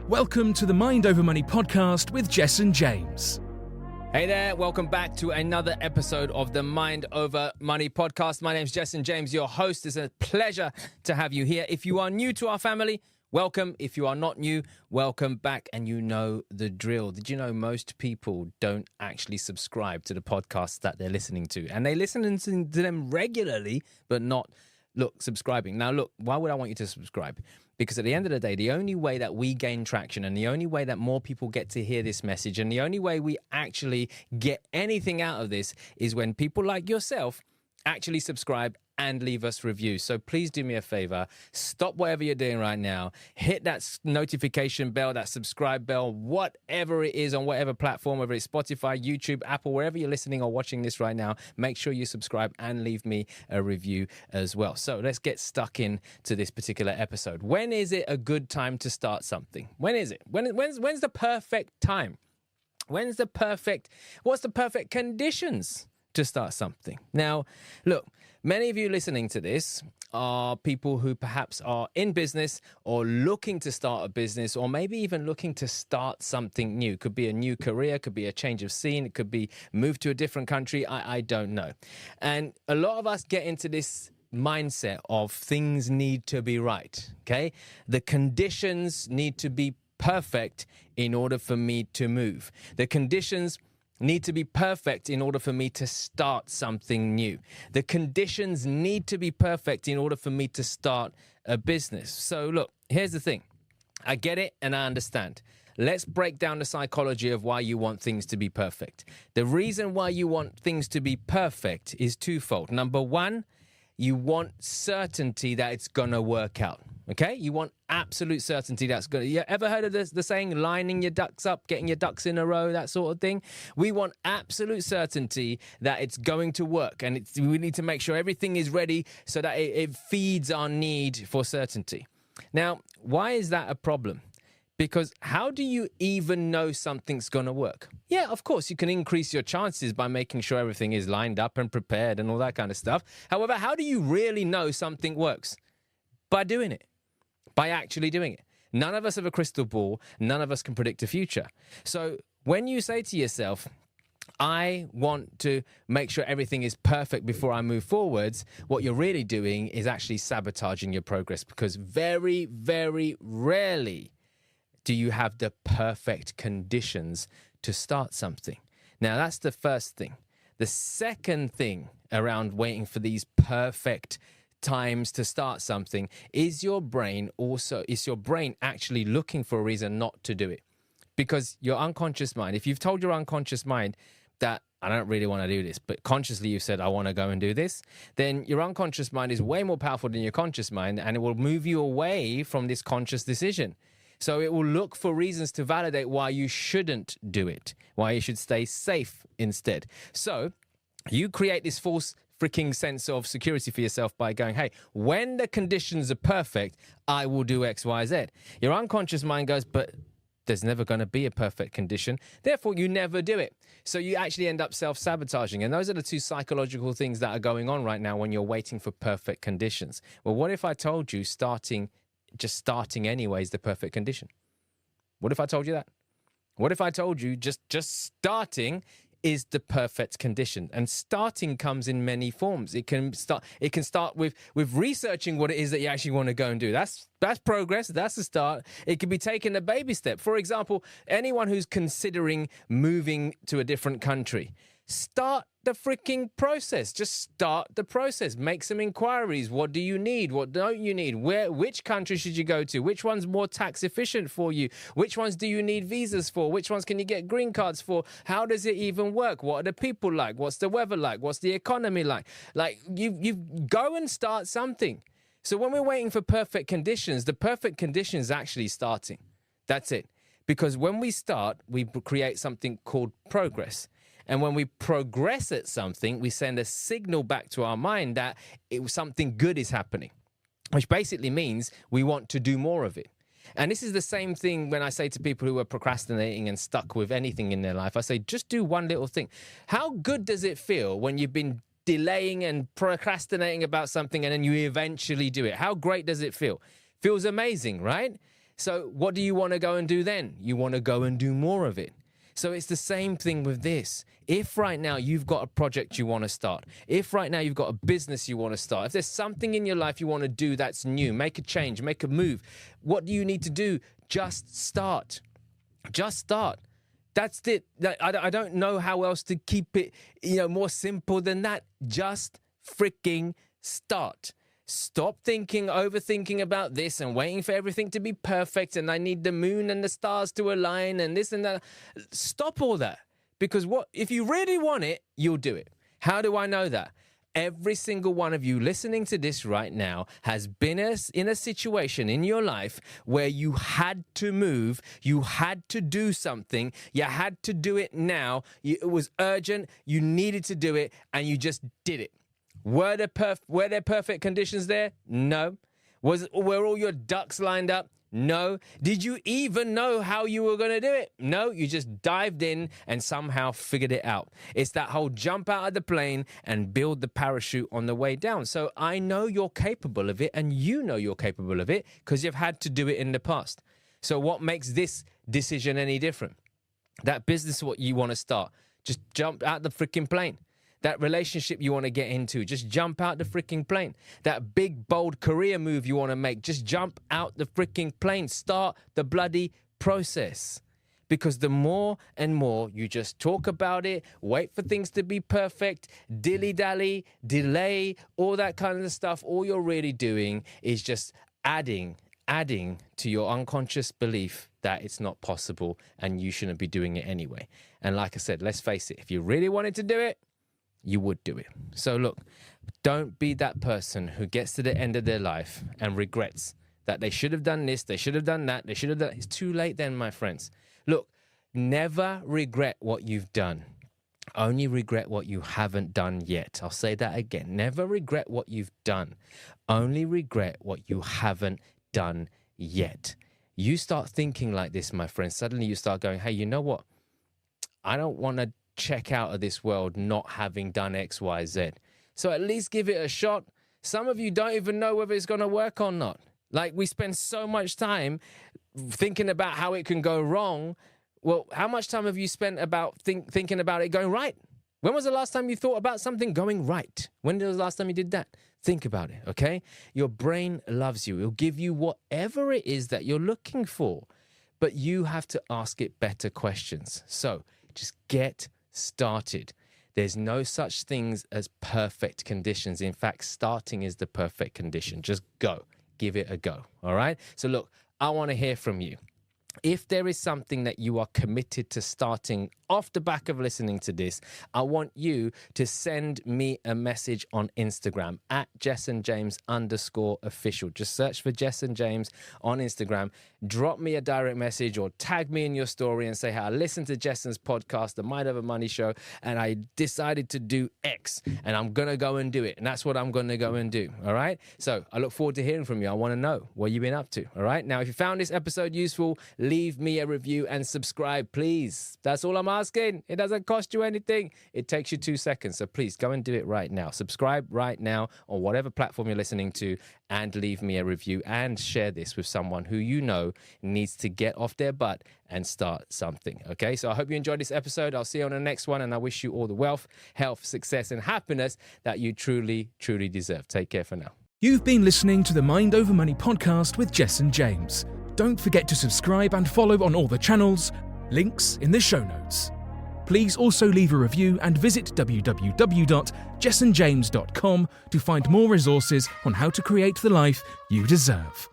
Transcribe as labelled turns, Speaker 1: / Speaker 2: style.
Speaker 1: Welcome to the Mind Over Money podcast with Jessen James.
Speaker 2: Hey there, welcome back to another episode of the Mind Over Money podcast. My name's Jessen James, your host. It's a pleasure to have you here. If you are new to our family, welcome. If you are not new, welcome back, and you know the drill. Did you know most people don't actually subscribe to the podcasts that they're listening to? And they listen to them regularly, but not, subscribing. Now, why would I want you to subscribe? Because at the end of the day, the only way that we gain traction and the only way that more people get to hear this message and the only way we actually get anything out of this is when people like yourself actually subscribe and leave us reviews. So please do me a favor, stop whatever you're doing right now, hit that notification bell, that subscribe bell, whatever it is on whatever platform, whether it's Spotify, YouTube, Apple, wherever you're listening or watching this right now, make sure you subscribe and leave me a review as well. So let's get stuck into this particular episode. When is it a good time to start something? When is it? When's the perfect time? What's the perfect conditions to start something? Now, look, many of you listening to this are people who perhaps are in business or looking to start a business or maybe even looking to start something new. Could be a new career, could be a change of scene, it could be move to a different country. I don't know. And a lot of us get into this mindset of things need to be right, okay? The conditions need to be perfect in order for me to move. The conditions need to be perfect in order for me to start something new. The conditions need to be perfect in order for me to start a business. So look, here's the thing. I get it and I understand. Let's break down the psychology of why you want things to be perfect. The reason why you want things to be perfect is twofold. Number one, you want certainty that it's going to work out. Okay? You want absolute certainty that's good. You ever heard of the saying, lining your ducks up, getting your ducks in a row, that sort of thing? We want absolute certainty that it's going to work. And we need to make sure everything is ready so that it feeds our need for certainty. Now, why is that a problem? Because how do you even know something's going to work? Yeah, of course, you can increase your chances by making sure everything is lined up and prepared and all that kind of stuff. However, how do you really know something works? By doing it. By actually doing it. None of us have a crystal ball. None of us can predict the future. So when you say to yourself, I want to make sure everything is perfect before I move forwards, what you're really doing is actually sabotaging your progress, because very, very rarely do you have the perfect conditions to start something. Now, that's the first thing. The second thing around waiting for these perfect times to start something is your brain actually looking for a reason not to do it. Because your unconscious mind, if you've told your unconscious mind that I don't really want to do this, but consciously you've said I want to go and do this, then your unconscious mind is way more powerful than your conscious mind, and it will move you away from this conscious decision. So it will look for reasons to validate why you shouldn't do it, why you should stay safe instead. So you create this false freaking sense of security for yourself by going, hey, when the conditions are perfect, I will do X, Y, Z. Your unconscious mind goes, but there's never going to be a perfect condition. Therefore, you never do it. So you actually end up self-sabotaging. And those are the two psychological things that are going on right now when you're waiting for perfect conditions. Well, what if I told you just starting anyway is the perfect condition? What if I told you that? What if I told you just starting is the perfect condition? And starting comes in many forms. It can start with researching what it is that you actually want to go and do. That's progress. That's a start. It could be taking a baby step. For example, anyone who's considering moving to a different country, start the freaking process. Just start the process. Make some inquiries. What do you need? What don't you need? Which country should you go to? Which one's more tax efficient for you? Which ones do you need visas for? Which ones can you get green cards for? How does it even work? What are the people like? What's the weather like? What's the economy like? Like, you go and start something. So when we're waiting for perfect conditions, the perfect condition is actually starting. That's it. Because when we start, we create something called progress. And when we progress at something, we send a signal back to our mind that something good is happening, which basically means we want to do more of it. And this is the same thing when I say to people who are procrastinating and stuck with anything in their life. I say, just do one little thing. How good does it feel when you've been delaying and procrastinating about something and then you eventually do it? How great does it feel? Feels amazing, right? So what do you want to go and do then? You want to go and do more of it. So it's the same thing with this. If right now you've got a project you want to start, if right now you've got a business you want to start, if there's something in your life you want to do that's new, make a change, make a move, what do you need to do? Just start. Just start. That's it. I don't know how else to keep it, more simple than that. Just freaking start. Stop overthinking about this and waiting for everything to be perfect and I need the moon and the stars to align and this and that. Stop all that. Because if you really want it, you'll do it. How do I know that? Every single one of you listening to this right now has been in a situation in your life where you had to move, you had to do something, you had to do it now, it was urgent, you needed to do it, and you just did it. Were there perfect conditions there? No. Were all your ducks lined up? No. Did you even know how you were going to do it? No. You just dived in and somehow figured it out. It's that whole jump out of the plane and build the parachute on the way down. So I know you're capable of it and you know you're capable of it because you've had to do it in the past. So what makes this decision any different? That business what you want to start, just jump out the freaking plane. That relationship you want to get into, just jump out the freaking plane. That big, bold career move you want to make, just jump out the freaking plane. Start the bloody process. Because the more and more you just talk about it, wait for things to be perfect, dilly-dally, delay, all that kind of stuff, all you're really doing is just adding to your unconscious belief that it's not possible and you shouldn't be doing it anyway. And like I said, let's face it, if you really wanted to do it, you would do it. So look, don't be that person who gets to the end of their life and regrets that they should have done this, they should have done that, they should have done... It's too late then, my friends. Look, never regret what you've done. Only regret what you haven't done yet. I'll say that again. Never regret what you've done. Only regret what you haven't done yet. You start thinking like this, my friends. Suddenly you start going, hey, you know what? I don't want to check out of this world not having done X, Y, Z. So at least give it a shot. Some of you don't even know whether it's going to work or not. Like we spend so much time thinking about how it can go wrong. Well, how much time have you spent about thinking about it going right? When was the last time you thought about something going right? When was the last time you did that? Think about it, okay? Your brain loves you. It'll give you whatever it is that you're looking for. But you have to ask it better questions. So just get started. There's no such things as perfect conditions. In fact, starting is the perfect condition. Just go. Give it a go. All right? So look, I want to hear from you. If there is something that you are committed to starting off the back of listening to this, I want you to send me a message on Instagram at JessenJames_official. Just search for Jessen James on Instagram. Drop me a direct message or tag me in your story and say, hey, I listened to Jessen's podcast, The Mind Over Money Show, and I decided to do X, and I'm going to go and do it. And that's what I'm going to go and do. All right? So I look forward to hearing from you. I want to know what you've been up to. All right? Now, if you found this episode useful, leave me a review and subscribe, please. That's all I'm asking. It doesn't cost you anything. It takes you 2 seconds. So please go and do it right now. Subscribe right now on whatever platform you're listening to and leave me a review and share this with someone who you know needs to get off their butt and start something. Okay, so I hope you enjoyed this episode. I'll see you on the next one, and I wish you all the wealth, health, success, and happiness that you truly, truly deserve. Take care for now.
Speaker 1: You've been listening to the Mind Over Money podcast with Jessen James. Don't forget to subscribe and follow on all the channels, links in the show notes. Please also leave a review and visit www.jessenjames.com to find more resources on how to create the life you deserve.